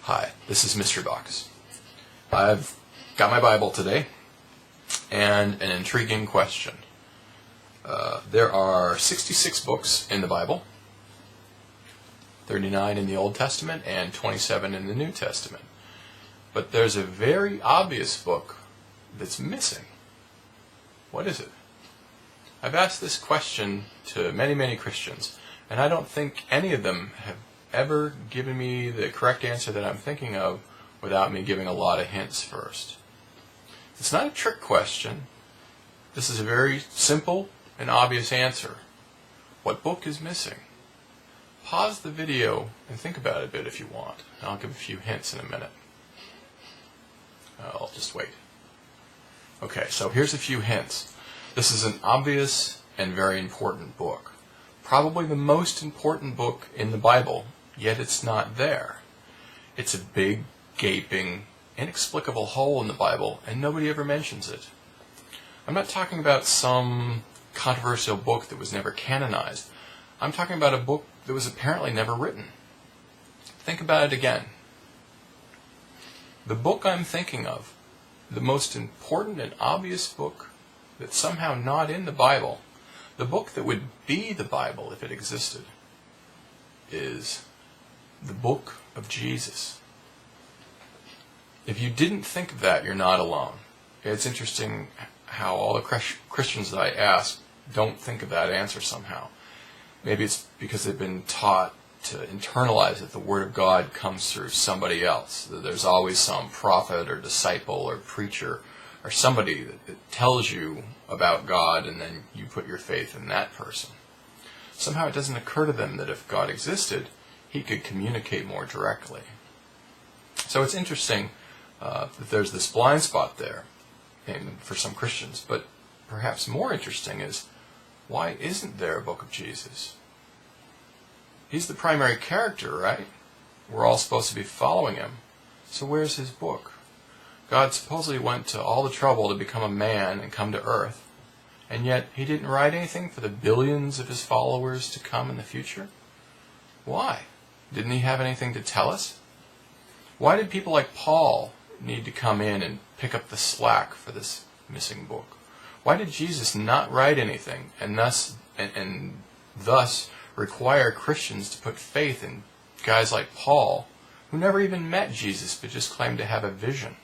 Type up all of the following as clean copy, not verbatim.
Hi, this is Mystery Box. I've got my Bible today and an intriguing question. There are 66 books in the Bible, 39 in the Old Testament and 27 in the New Testament. But there's a very obvious book that's missing. What is it? I've asked this question to many Christians, and I don't think any of them have ever given me the correct answer that I'm thinking of without me giving a lot of hints first. It's not a trick question. This is a very simple and obvious answer. What book is missing? Pause the video and think about it a bit if you want. I'll give a few hints in a minute. I'll just wait. Okay, so here's a few hints. This is an obvious and very important book. Probably the most important book in the Bible, yet it's not there. It's a big, gaping, inexplicable hole in the Bible, and nobody ever mentions it. I'm not talking about some controversial book that was never canonized. I'm talking about a book that was apparently never written. Think about it again. The book I'm thinking of, the most important and obvious book that's somehow not in the Bible, the book that would be the Bible if it existed, is the book of Jesus. If you didn't think of that, you're not alone. It's interesting how all the Christians that I ask don't think of that answer somehow. Maybe it's because they've been taught to internalize that the Word of God comes through somebody else. That there's always some prophet or disciple or preacher or somebody that tells you about God, and then you put your faith in that person. Somehow it doesn't occur to them that if God existed, He could communicate more directly. So it's interesting that there's this blind spot there for some Christians, but perhaps more interesting is, why isn't there a book of Jesus? He's the primary character, right? We're all supposed to be following Him. So where's His book? God supposedly went to all the trouble to become a man and come to earth, and yet He didn't write anything for the billions of His followers to come in the future? Why? Didn't He have anything to tell us? Why did people like Paul need to come in and pick up the slack for this missing book? Why did Jesus not write anything and thus require Christians to put faith in guys like Paul, who never even met Jesus but just claimed to have a vision?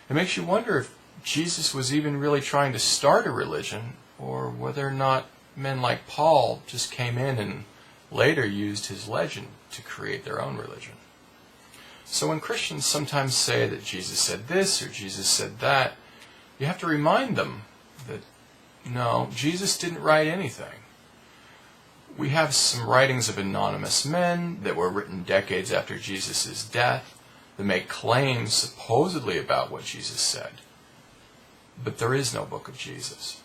It makes you wonder if Jesus was even really trying to start a religion, or whether or not men like Paul just came in and later used his legend to create their own religion. So when Christians sometimes say that Jesus said this or Jesus said that, you have to remind them that no, Jesus didn't write anything. We have some writings of anonymous men that were written decades after Jesus' death that make claims supposedly about what Jesus said. But there is no book of Jesus.